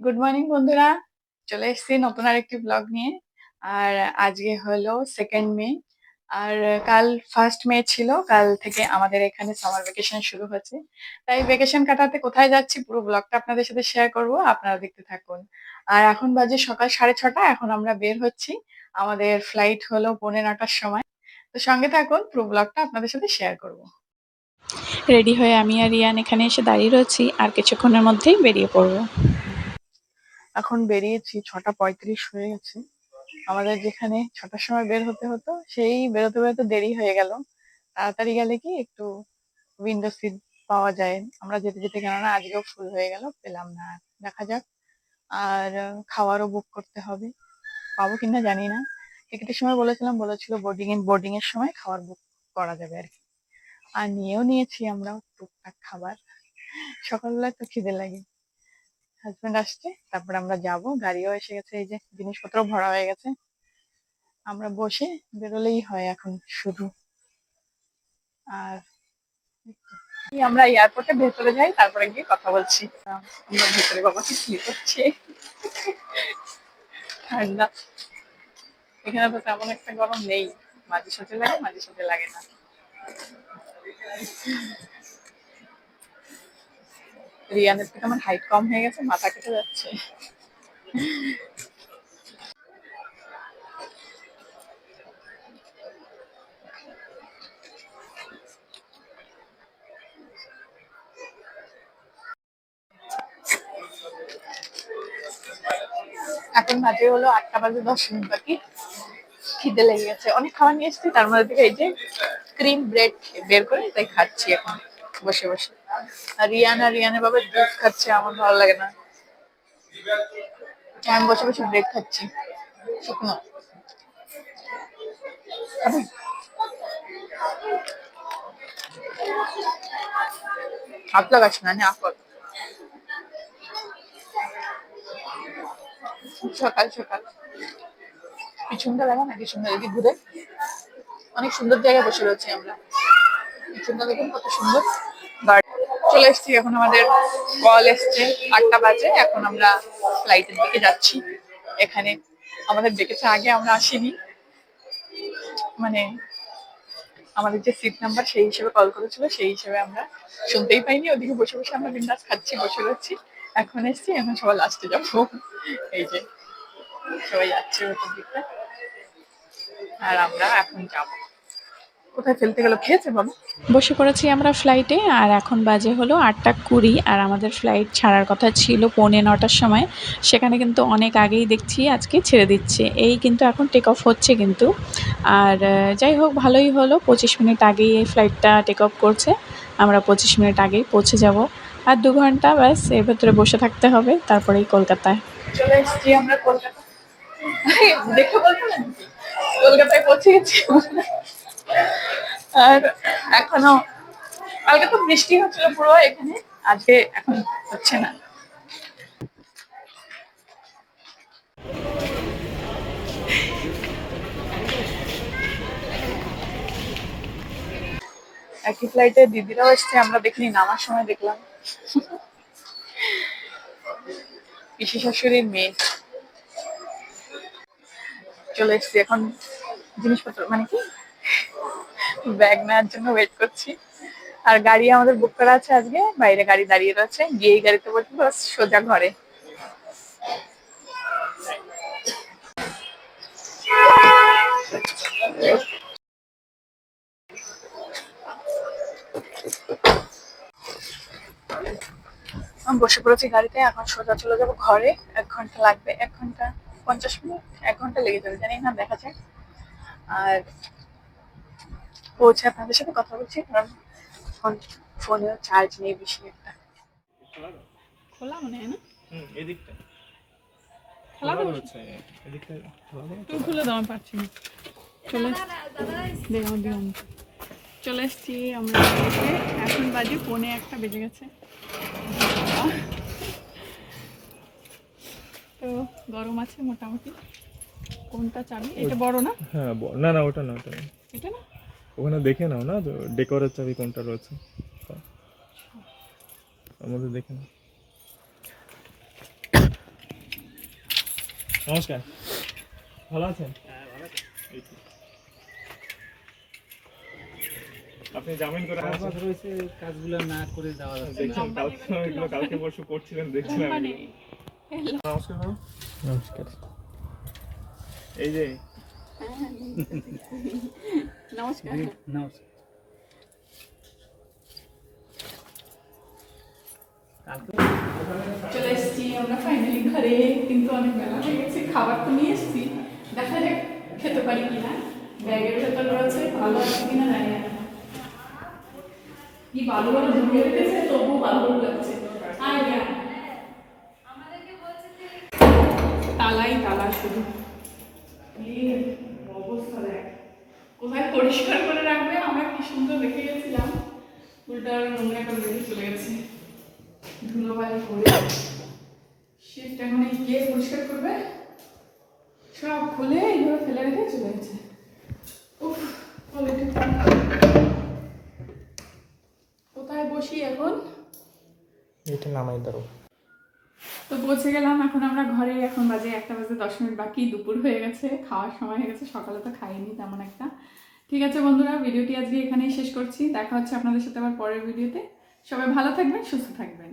Good morning বন্ধুরা, চলে এসেছি নতুন আরেকটি ব্লগ নিয়ে। আর আজকে হলো 2nd মে। আর কাল 1st মে ছিল। কাল থেকে আমাদের এখানে সামার ভ্যাকেশন শুরু হচ্ছে। তাই ভ্যাকেশন কাটাতে কোথায় যাচ্ছি পুরো ব্লগটা আপনাদের সাথে শেয়ার করব, আপনারা দেখতে থাকুন। আর এখন বাজে সকাল 6:30, এখন আমরা বের হচ্ছি। আমাদের ফ্লাইট হলো 9:45-র সময়। তো সঙ্গে থাকুন, পুরো ব্লগটা আপনাদের সাথে শেয়ার করব। রেডি হয়ে আমি আর রিয়ান এখানে এসে দাঁড়িয়ে রয়েছি, আর কিছুক্ষণের মধ্যেই বেরিয়ে পড়ব। এখন বেরিয়েছি, 6:35 হয়ে গেছে। আমাদের যেখানে 6টার সময় বের হতে হতো, সেই বেরোতে বেরোতে দেরি হয়ে গেল। তাড়াতাড়ি গেলে কি একটু উইন্ডো সিট পাওয়া যায়। আমরা যেতে যেতে কেননা আজকেও ফুল হয়ে গেল, পেলাম না আর। দেখা যাক। আর খাওয়ারও বুক করতে হবে, পাবো কিনা জানি না। টিকিটের সময় বলেছিল বোর্ডিং এর সময় খাবার বুক করা যাবে আর কি। আর নিয়েও নিয়েছি আমরা টুকটাক খাবার। সকালবেলায় তো খিদে লাগে। হাজবেন্ড আসছে, তারপর আমরা যাব। গাড়িও এসে গেছে, এই যে জিনিসপত্র ভরা হয়ে গেছে। আমরা বসে বেরোলেই হয় এখন শুধু। আর আমরা এয়ারপোর্টে ভেতরে যাই, তারপরে গিয়ে কথা বলছি। আমরা ভেতরে, বাবা কি স্লিপ হচ্ছে, ঠান্ডা। এখানে তো তেমন একটা গরম নেই, মাঝে সাথে লাগে মাঝে সাথে লাগে না। রিয়ানের থেকে আমার হাইট কম হয়ে গেছে, মাথা কেটে যাচ্ছে। এখন বাজে হলো 8টা বাজে 10 মিনিট বাকি। খিদে লেগে গেছে, অনেক খাবার নিয়ে এসেছি, তার মধ্যে থেকে এই যে ক্রিম ব্রেড বের করে তাই খাচ্ছি এখন বসে বসে। আর রিয়ানের বাবা জুস খাচ্ছে, আমার ভালো লাগে না। আমি বসে বসে ব্রেড খাচ্ছি, শুকনো। খাবি? হাত লাগাস না, নে আপল। সকাল সকাল পিছনটা লাগা না, পিছনটা যদি ঘুরে। অনেক সুন্দর জায়গায় বসে রয়েছি আমরা। পিছনটা দেখুন কত সুন্দর। চলে এসেছি, এখন আমাদের কল এসছে। 8টা বাজে, এখন আমরা ফ্লাইটের দিকে যাচ্ছি। এখানে আমাদের ডেকেছে, আগে আমরা আসিনি। মানে আমাদের যে সিট নাম্বার সেই হিসেবে কল করেছিল, সেই হিসেবে আমরা শুনতেই পাইনি। ওদিকে বসে বসে আমরা বিন্দাস খাচ্ছি, বসে রয়েছি। এখন এসছি, এখন সবাই লাস্টে যাবো। এই যে সবাই যাচ্ছে ওটার দিকে, আর আমরা এখন যাবো। কোথায় ফেলতে গেল, খেয়েছে বাবা? বসে পড়েছি আমরা ফ্লাইটে, আর এখন বাজে হলো 8টা 20, আর আমাদের ফ্লাইট ছাড়ার কথা ছিল 9:45-র সময়। সেখানে কিন্তু অনেক আগেই দেখছি আজকে ছেড়ে দিচ্ছে, এই কিন্তু এখন টেক অফ হচ্ছে কিন্তু। আর যাই হোক, ভালোই হলো, 25 মিনিট আগেই এই ফ্লাইটটা টেক অফ করছে। আমরা 25 মিনিট আগেই পৌঁছে যাব। আর 2 ঘন্টা ব্যাস এর ভেতরে বসে থাকতে হবে, তারপরেই কলকাতায়। চলে এসছি আমরা কলকাতা। দেখে বলতে না, কলকাতায় পৌঁছে গেছি। আর এখনো, কালকে তো বৃষ্টি হচ্ছিল পুরো এখানে, আজকে এখন হচ্ছে না। একই ফ্লাইটে দিদিরাও এসছে, আমরা দেখিনি, নামার সময় দেখলাম। পিসি শাশুড়ির মেয়ে। চলে এসছি এখন, জিনিসপত্র মানে কি ব্যাগ নেওয়ার জন্য ওয়েট করছি। আর গাড়ি আমাদের বুক করা আছে আজকে, বাইরে গাড়ি দাঁড়িয়ে রয়েছে, গিয়েই গাড়িতে বসবো, বাস সোজা ঘরে। আমি বসে পড়েছি গাড়িতে, এখন সোজা চলে যাবো ঘরে। 1 ঘন্টা লাগবে, 1 ঘন্টা 50 মিনিট, 1 ঘন্টা লেগে যাবে জানি না, দেখা যাক। আর পৌঁছে আপনাদের সাথে কথা বলছি, কারণ ফোনেও চার্জ নেই বেশি একটা। খোলা মনে হয় না, এদিকটা খোলা তো হচ্ছে, এদিকটা তুমি খুলে দাও, আমি পারছি না। চলে দেখ আমার দিকে চলে এসছি আমরা বাড়িতে। এখন বাজে 1:45 বেজে গেছে। তো গরম আছে মোটামুটি। কোনটা চাবি? এটা বড় না? হ্যাঁ, না না, ওটা না, ওটা না। এটা না? ওখানে দেখে নাও না, তো ডেকোরের চাবি কোনটা রয়েছে আমাদের দেখে নাও। নমস্কার, ভালো আছেন? এই তো। আপনি জামিন করে কাজ আসেন। রয়েছে, কাজগুলো না করে দেওয়া যাচ্ছে না। দেখছেন কালকে এগুলো কালকে পরশু করছিলেন দেখছিলাম মানে এগুলো। নমস্কার ম্যাম। নমস্কার। এই যে নমস্কার। নমস্কার। কালকে চলে এসেছি আমরা ফাইনালি ঘরে, কিন্তু অনেক বেলা হয়ে গেছে। খাবার তো নিয়ে এসেছি, দেখা যাক খেতে পারি কিনা। ব্যাগের ভেতর রয়েছে, ভালো আছে কিনা জানি না। কি বালু বালু ঢুকে রেখেছে, তবুও বালু বালু লাগছে। আয় না, তালাই তালা শুধু। এই অবস্থা দেখ, কোথায় পরিষ্কার করে রাখবে। আমরা কি সুন্দর রেখে গেছিলাম, উল্টা আরো নোংরা করে রেখে চলে গেছে, ধুলোবালি করে। শীতটা এখন এই কে পরিষ্কার করবে? সব খুলে এইভাবে ফেলে রেখে চলে গেছে। উফ, কোথায় বসি এখন? এটা নামাই দাও। তো পৌঁছে গেলাম এখন আমরা ঘরে। এখন বাজে 1:10 বাকি, দুপুর হয়ে গেছে, খাওয়ার সময় হয়ে গেছে। সকালে তো খাইনি তেমন একটা। ঠিক আছে বন্ধুরা, ভিডিওটি আজকে এখানেই শেষ করছি। দেখা হচ্ছে আপনাদের সাথে আবার পরের ভিডিওতে। সবাই ভালো থাকবেন, সুস্থ থাকবেন।